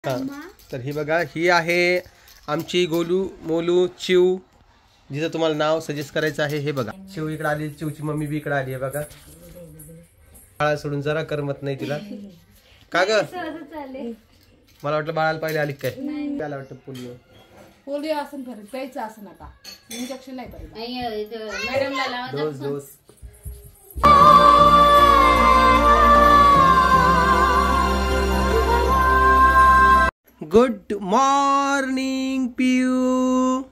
तर ही बघा, ही आहे आमची गोलू मोलू चिव, जिचं तुम्हाला नाव सजेस्ट करायचं आहे. हे बघा, चिव इकडे आली, चिवची मम्मी बी इकडे आली आहे बघा. बाळा सोडून जरा करमत नाही तिला. का ग? मला वाटलं बाळाला पाहिले आली काय. त्याला वाटतं पोलिओ पोलिओ असं परत प्यायचं असं नका, इंजेक्शन नाही परत मॅडमला लावा डोस. गुड मॉर्निंग पियू.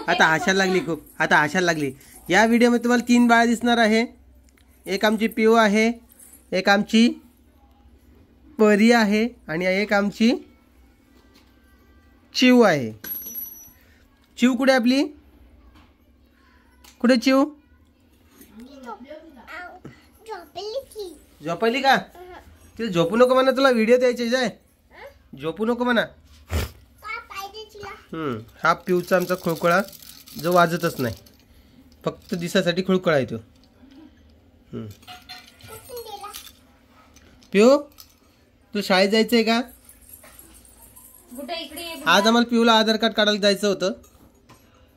आता आशा लागली खूप, आता आशा लागली. या व्हिडिओमध्ये तुम्हाला 3 बाळा दिसणार आहे. एक आमची पियू आहे, एक आमची परी आहे आणि एक आमची चिव आहे. चिव कुठे आपली? कुठे चिव? झोपली का? तिला झोपू नको म्हणा, तुला व्हिडिओ द्यायचे जाय. झोपू नको म्हणा. हा पिऊचा आमचा खुळखुळा जो वाजतच नाही, फक्त दिसासाठी खुळखुळा आहे तो. पिऊ, तू शाळेत जायचंय का? आज आम्हाला पिऊला आधार कार्ड काढायला जायचं होतं,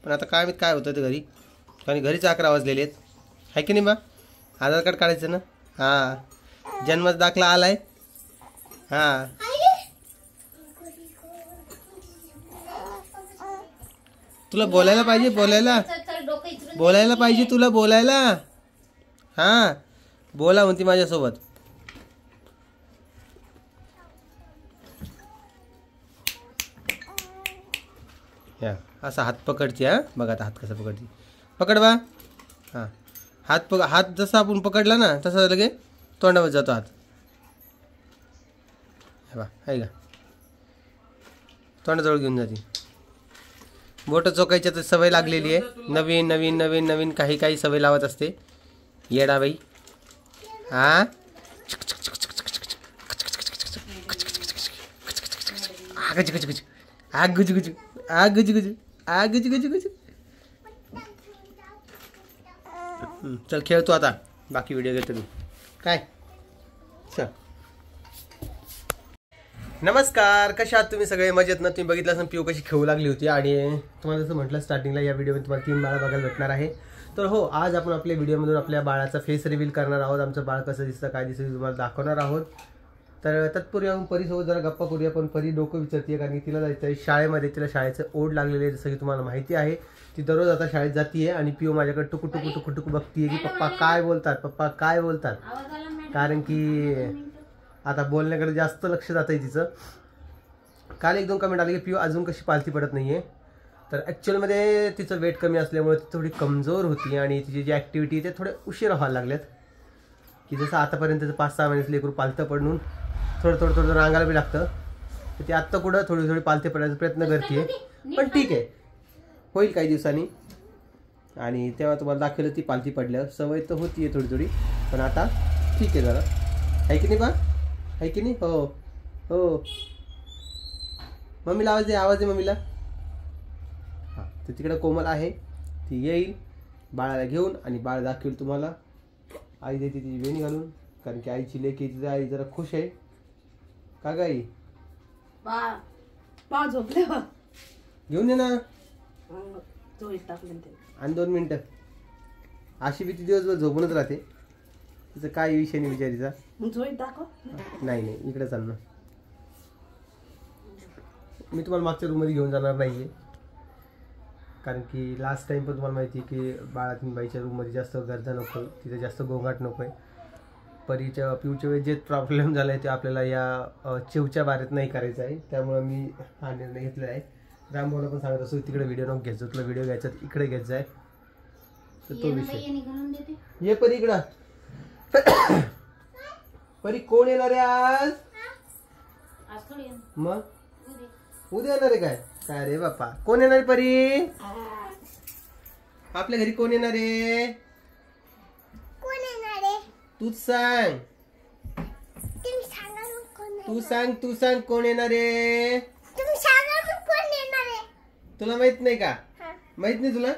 पण आता काय काय होतं ते घरी, कारण घरीच 11 वाजलेले आहेत. आहे की नाही बा? आधार कार्ड काढायचं ना. हा, जन्माचा दाखला आलाय. हा, तुला बोलायला पाहिजे, बोलायला पाहिजे तुला, बोलायला. हा, बोला म्हणते माझ्यासोबत. असा हात पकडते. हा बघा आता हात कसा पकडते. पकड बा. हा, हात जसा आपण पकडला ना तसा लगे तोंडावर जातो हात. हे बा, आहे का, तोंडाजवळ घेऊन जाते. बोट चोकायच्या तर सवय लागलेली आहे. नवीन नवीन नवीन नवीन काही काही सवय लावत असते येडाबाई. हा, गुजगुजू गुजगुजू गुजगुजू. चल खेळतो आता, बाकी व्हिडिओ घेतो मी. काय चल. नमस्कार, कशा आहात तुम्ही सगळे? मजेत ना? तुम्ही बघितलं असं पिऊ कशी खेळू लागली होती. आणि तुम्हाला जसं म्हटलं स्टार्टिंगला, या व्हिडिओमध्ये तुम्हाला 3 बाळा बघायला भेटणार आहे. तर हो, आज आपण आपल्या व्हिडिओमधून आपल्या बाळाचा फेस रिव्हील करणार आहोत. आमचं बाळ कसं दिसतं, काय दिसतं तुम्हाला दाखवणार आहोत. तर तत्पूर्वी आपण परीसोबत जरा गप्पा करूया. पण परी डोकं विचारते, कारण की तिला जायचं आहे शाळेमध्ये. तिला शाळेचं ओढ लागलेलं आहे, जसं की तुम्हाला माहिती आहे. ती दररोज आता शाळेत जाते आणि पिऊ माझ्याकडे टुकू टुकू टुकू टुकू बघतीये की पप्पा काय बोलतात, पप्पा काय बोलतात. कारण की आता बोलण्याकडे जास्त लक्ष जातं आहे तिचं. काल 1-2 कमेंट आले की पिऊ अजून कशी पालथी पडत नाही आहे. तर ॲक्च्युअलमध्ये तिचं वेट कमी असल्यामुळे ती थोडी कमजोर होती आणि तिची जी ॲक्टिव्हिटी आहे ते थोडे उशीर व्हायला लागल्यात. की जसं आतापर्यंत 5-6 महिन्याचं लेकरू पालथं पडून थोडं रांगायला बी लागतं. तर ती आत्ता कुठं थोडी पालथी पडायचा प्रयत्न करते. पण ठीक आहे, होईल काही दिवसांनी. आणि तेव्हा तुम्हाला दाखवलं ती पालथी पडल्यावर. सवय तर होती आहे थोडी, पण आता ठीक आहे जरा. आहे की नाही बा? आहे की नाही? हो हो. मम्मीला आवाज दे, आवाज दे मम्मीला. हां, तर तिकडे कोमल आहे, ती येईल बाळाला घेऊन आणि बाळ दाखवेल तुम्हाला. आई देते तिची वेणी घालून, कारण की आईची लेक तिची आई जरा खुश आहे. का गाई बा झोपले घेऊन ये ना. टाकले आणि 2 मिनटं. अशी बी ती दिवसभर झोपूनच राहते. तिचं काय विषय नाही विचारीचा. नाही इकडे चाल ना. मी तुम्हाला मागच्या रूममध्ये घेऊन जाणार नाही आहे, कारण की लास्ट टाईम पण तुम्हाला माहिती आहे की बाळातीनबाईच्या रूममध्ये जास्त गर्दा नको आहे, तिथे जास्त गोंगाट नको आहे. परीच्या पिऊच्या वेळेस जे प्रॉब्लेम झाला आहे ते आपल्याला या चिवच्या बारेत नाही करायचं आहे. त्यामुळं मी हा निर्णय घेतला आहे. रामभाऊला पण सांगत असतो तिकडे व्हिडिओ नको घ्यायचो, तुला व्हिडिओ घ्यायचा इकडे घ्यायचा आहे. तर तो विषय. ये परी इकडं. परी कोण येणार आहे आज? मग उद्या येणार आहे काय? काय रे बाप्पा, कोण येणार आहे परी? आपल्या घरी कोण येणार आहे? तूच सांग. तू सांग कोण येणार आहे? तुला माहित नाही का? माहित नाही तुला?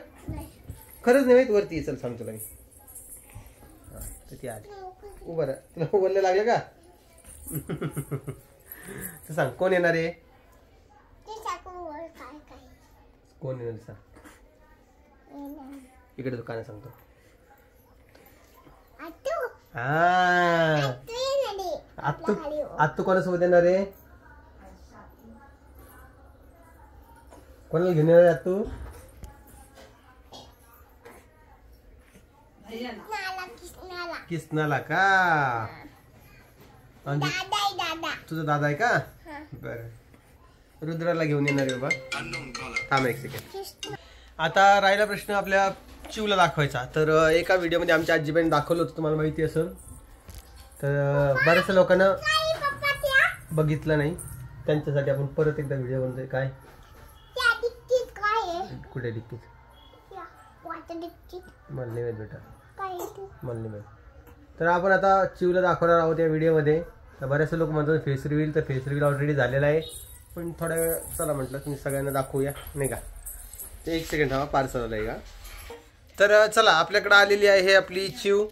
खरंच नाही माहित? वरती चल सांग तुला मी. ती आली. उभं राहा. तुला बोलले लागलं का? तर सांग कोण येणार आहे? कोण येणार सांग. इकडे दुकान सांगतो. आत्तू कोणासोबत येणार आहे? कोणाला घेऊन येणार आहे आत्तू? किसनाला का? तुझा दादा आहे का? बर. रुद्राला घेऊन येणार आहे बाबा. थांब एक सेकंड. आता राहिला प्रश्न आपल्या चिवला दाखवायचा. तर एका व्हिडिओमध्ये आमच्या आजीबाईने दाखवलं होतं, तुम्हाला माहिती असेल. तर बऱ्याचशा लोकांना बघितलं नाही, त्यांच्यासाठी आपण परत एकदा व्हिडिओ बनतोय. काय कुठे डिक्कीत? मला नाही माहित बेटा, मला नाही माहित. तर आपण आता चिवला दाखवणार आहोत या व्हिडिओमध्ये. तर बरेचसे लोक म्हणतात फेस रिव्हील, तर फेस रिव्हील ऑलरेडी झालेला आहे. पण थोड्या वेळ चला म्हटलं तुम्ही सगळ्यांना दाखवूया नाही का. एक सेकंड थांबा, पार्सल आलंय का. तर चला आपल्याकडे आलेली आहे आपली चिव.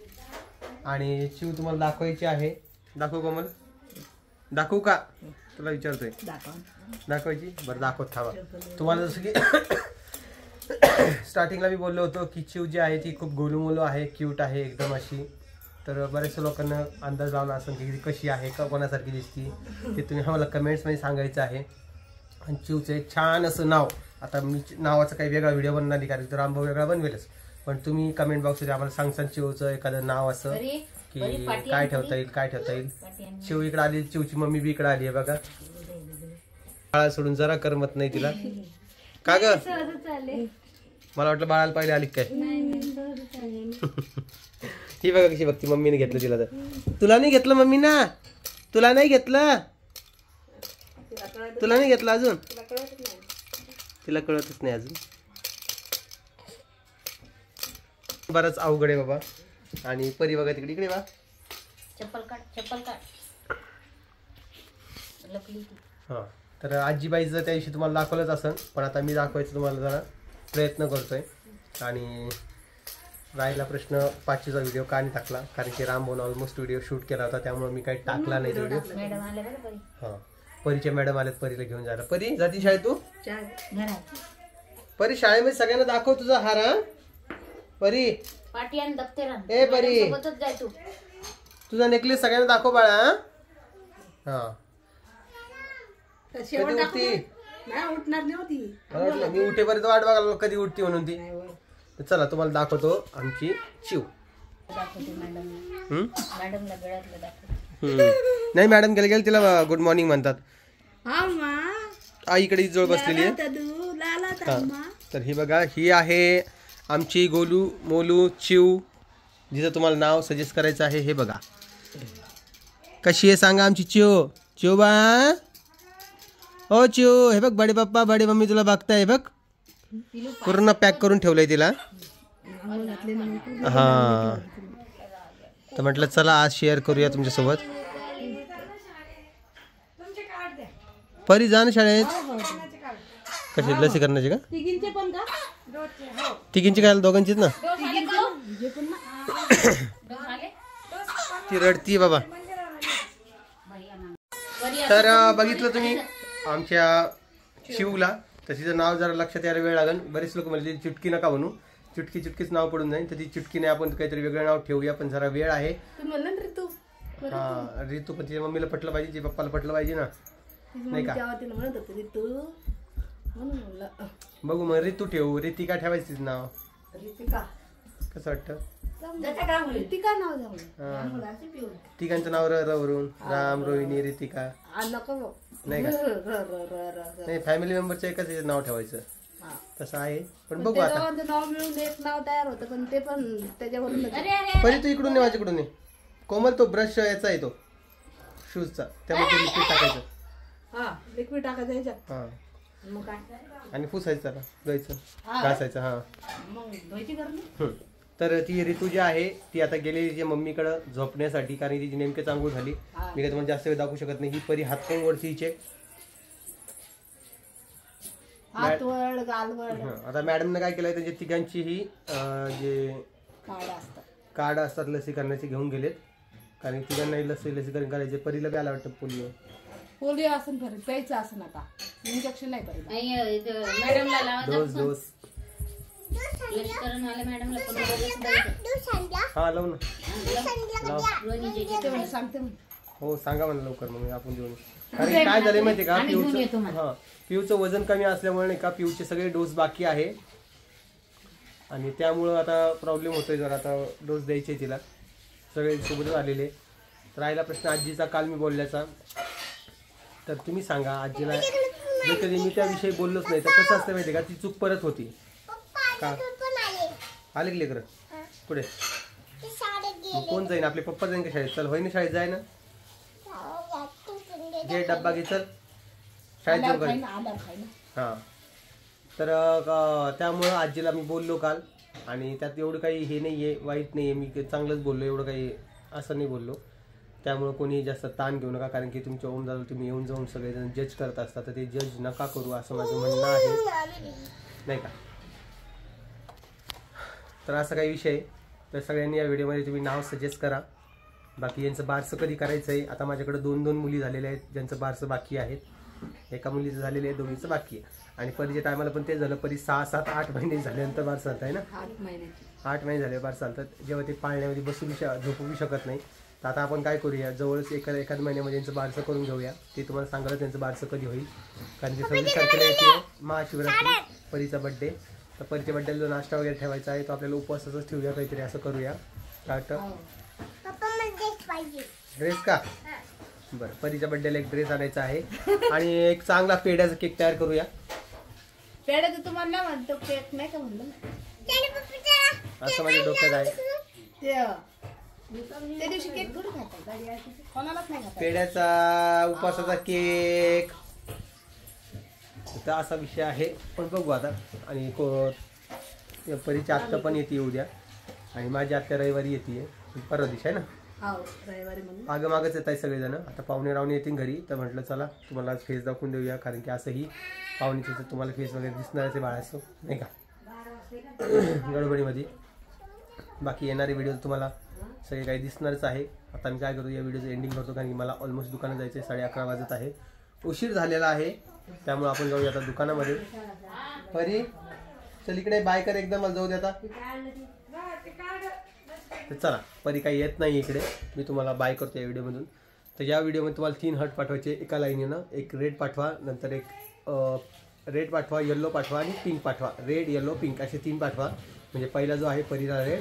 आणि चिव तुम्हाला दाखवायची आहे. दाखवू का मला? दाखवू का तुला विचारतोय? दाखवायची? बरं दाखवत थांबा. तुम्हाला जसं की स्टार्टिंगला मी बोललो होतो की चिव जी आहे ती खूप गोलूमोलू आहे, क्यूट आहे एकदम अशी. तर बऱ्याचशा लोकांना अंदाज लावला असेल की कशी आहे का, कोणासारखी दिसती, ते तुम्ही आम्हाला कमेंट्समध्ये सांगायचं आहे. आणि चिवचं एक छान असं नाव. आता मी नावाचा काही वेगळा व्हिडिओ बनणार नाही, कारण तो रामभाऊ वेगळा बनवेलच. पण तुम्ही कमेंट बॉक्समध्ये आम्हाला सांगसान चिवचं एखादं नाव असं की काय ठेवता येईल, काय ठेवता येईल. चिव इकडे आली, चिवची मम्मी बी इकडे आली आहे बघा. बाळा सोडून जरा करमत नाही तिला का ग? मला वाटलं बाळाला पाहिले आली काय. ही बघा कशी बघती. मम्मीने घेतलं तिला. तर तुला नाही घेतलं मम्मी ना? तुला नाही घेतलं? तुला नाही घेतलं अजून? तिला कळतच नाही अजून. बरंच अवघड आहे बाबा. आणि परी बघा तिकडे, इकडे बा. चप्पल काढ, चप्पल काढ. हा, तर आजीबाईचं त्या दिवशी तुम्हाला दाखवलंच असेल, पण आता मी दाखवायचं तुम्हाला जरा प्रयत्न करतोय. आणि राहिला प्रश्न 5चा व्हिडिओ का नाही टाकला, कारण की रामभाऊन ऑलमोस्ट व्हिडिओ शूट केला होता, त्यामुळे मी काही टाकला नाही व्हिडिओ. हा, परीच्या मॅडम आल्यात परीला घेऊन जायला. परी जाती शाळेत तू? परी शाळेमध्ये सगळ्यांना दाखव तुझा हार. हा परी, पाटी आणि दप्तर आण. ए परी, सोबतच जाय तू. तुझा नेकलेस सगळ्यांना दाखव बाळा. हा, कधी उठती? मी उठेपर्यंत वाट बघायला कधी उठती म्हणून ती. चला तुम्हाला दाखवतो आमची चिव. नाही मॅडम गेले गेले तिला गुड मॉर्निंग म्हणतात. आईकडे जवळ बसलेली आहे. तर ही बघा, ही आहे आमची गोलू मोलू चिव, जिचं तुम्हाला नाव सजेस्ट करायचं आहे. हे बघा कशी आहे सांगा आमची चिव. चिव बा, ओ चिव, हे बघ बडे पप्पा बडे मम्मी तुला बघताय. बघ पूर्ण पॅक करून ठेवलंय तिला. हा, तर म्हटलं चला आज शेअर करूया तुमच्यासोबत. परी जा ना शाळेत. कशी लसीकरणाची का? तिघींची काय? दोघांचीच ना. ती रडती बाबा. तर बघितलं तुम्ही आमच्या शिवला. तर तिचं नाव जरा लक्षात यायला वेळ लागेल. बरेच लोक म्हणजे चुटकी नका म्हणू, चुटकी चुटकीच नाव पडून जाईल. तर ती चुटकीने आपण काहीतरी वेगळं नाव ठेवूया, पण जरा वेळ आहे. हा, रितू. पण तिच्या मम्मीला पटलं पाहिजे, तिच्या पप्पाला पटलं पाहिजे ना, नाही का? बघू मग रितू ठेवू. रितिका ठेवायचं तिचं नाव. कसं वाटतं? तिघांचं नाव वरून राम, रोहिणी, रितिका नाही का? नाही, फॅमिली मेंबरचं एकच नाव ठेवायचं तसं आहे. पण बघू आता. नाव मिळून एक नाव तयार होतं, पण ते पण त्याच्यावरून. पहिले तू इकडून नाही, माझ्याकडून नाही. कोमल तो ब्रश याचा आहे, तो शूजचा, त्यामध्ये लिक्विड टाकायचं. हा, लिक्विड टाकायचं ह्याच्यात. हा, मग काय? आणि पुसायचं त्याला, धुवायचं, घासायचं. हा, मग धुवायची गरज. तर ती ऋतू जी आहे ती आता गेलेली तिच्या मम्मीकडे झोपण्यासाठी, कारण तिची नेमकेच आंघोळ झाली. मी काय तुम्हाला जास्त वेळ दाखवू शकत नाही. ही परी हातपाय वरती हिचे. आता मॅडमने काय केलंय, त्यांच्या तिघांची ही जे कार्ड असतात लसीकरणाचे घेऊन गेलेत. कारण तिघांनाही लसीकरण करायचे. परीला बी आला वाटतं पोलिओ. पोलिओ असं परत प्यायचं असं आता इंजेक्शन नाही परत. मॅडमला लावा डोस लसीकरण वाले मॅडमला हा लावू ना. सांगते हो सांगा मला लवकर मग आपण जेवण. कारण काय झालंय माहितीये का पिऊचं वजन कमी असल्यामुळे नाही का पिऊचे सगळे डोस बाकी आहे आणि त्यामुळं आता प्रॉब्लेम होतोय जरा. आता डोस द्यायचे तिला सगळे सोबतच आलेले. तर राहिला प्रश्न आजीचा काल मी बोलल्याचा. तर तुम्ही सांगा आजीला जे कधी मी त्याविषयी बोललोच नाही तर कसं असतं माहितीये का ती चूक परत होती का. आले की लेकरं पुढे मग कोण जाईन आपले पप्पा जाईन का शाळेत. चल होईन शाळेत जाय ना. जे डब्बा घे चल शाळेत जाऊ घरी. हां तर त्यामुळं आजीला मी बोललो काल आणि त्यात एवढं काही हे नाही आहे वाईट नाही आहे. मी चांगलंच बोललो एवढं काही असं नाही बोललो. त्यामुळं कोणी जास्त ताण घेऊ नका कारण की तुमच्या ओम दादा तुम्ही येऊन जाऊन सगळेजण जज करत असता तर ते जज नका करू असं माझं म्हणणं आहे नाही का. तर असा काही विषय तर सगळ्यांनी या व्हिडिओमध्ये तुम्ही नाव सजेस्ट करा. बाकी यांचं बारसं कधी करायचं आहे. आता माझ्याकडे 2 मुली झालेल्या आहेत ज्यांचं बारसं बाकी आहेत. एका मुलीचं झालेलं आहे 2चं बाकी आहे आणि परीच्या टायमाला पण ते झालं. परी 6, 7, 8 महिने झाल्यानंतर बारसं चालत आहे ना. 8 महिने झाले बारसं चालतात जेव्हा ते पाळण्यामध्ये झोपू शकत नाही. तर आता आपण काय करूया जवळच एखाद महिन्यामध्ये यांचं बारसं करून घेऊया. ते तुम्हाला सांगायला त्यांचं बारसं कधी होईल कारण की 26 तारखेला येते महाशिवरात्री परीचा बड्डे. तर परीच्या बड्डेला जो नाश्ता वगैरे ठेवायचा आहे तो आपल्याला उपवासाचंच ठेवूया काहीतरी असं करूया. ड्रेस का बरं परीच्या बड्डेला एक ड्रेस आणायचा आहे आणि एक चांगला पेढ्याचा केक तयार करूया. पेढ्याचं तुम्हाला म्हणतो केक नाही का म्हणलं असं माझ्या डोक्यात आहे. त्या दिवशी केक करू कोणालाच नाही पेढ्याचा उपवासाचा केक तर असा विषय आहे. पण बघू आता. आणि परीची आत्या पण येते उद्या आणि माझी आत्या रविवारी येते परवा दिवशी आहे ना. मागं मागच येत आहे सगळेजण. आता पाहुणे रावणे येतील घरी तर म्हटलं चला तुम्हाला आज फेस दाखवून देऊया कारण की असंही पाहुणीचं तुम्हाला फेस वगैरे दिसणारच आहे बाळाचं नाही का गडबडीमध्ये. बाकी येणारे व्हिडिओ तुम्हाला सगळे काही दिसणारच आहे. आता मी काय करतो या व्हिडिओचं एंडिंग करतो कारण की मला ऑलमोस्ट दुकानात जायचं आहे. 11:30 वाजत आहे. उशीर झालेला आहे त्यामुळे आपण जाऊया आता दुकानामध्ये. परी चल इकडे बाय कर एकदम मला जाऊ दे आता. तर चला परी काही येत नाही इकडे मी तुम्हाला बाय करतो या व्हिडिओमधून. तर या व्हिडिओमध्ये तुम्हाला 3 हार्ट पाठवायचे एका लाईनीनं. एक रेड पाठवा नंतर एक रेड पाठवा येल्लो पाठवा आणि पिंक पाठवा. रेड येल्लो पिंक असे 3 पाठवा. म्हणजे पहिला जो आहे परीला रेड,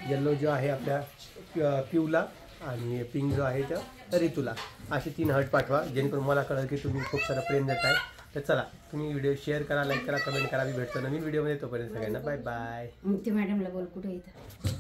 येल्लो जो आहे आपल्या पिऊला आणि पिंक जो आहे त्या ऋतूला असे 3 हार्ट पाठवा जेणेकरून मला कळेल की तुम्ही खूप सारा प्रेम देत आहे. तर चला तुम्ही व्हिडिओ शेअर करा लाईक करा कमेंट करा. मी भेटतो नवीन व्हिडिओमध्ये. तोपर्यंत सगळ्यांना बाय बाय. मॅडमला बोल कुठे येतं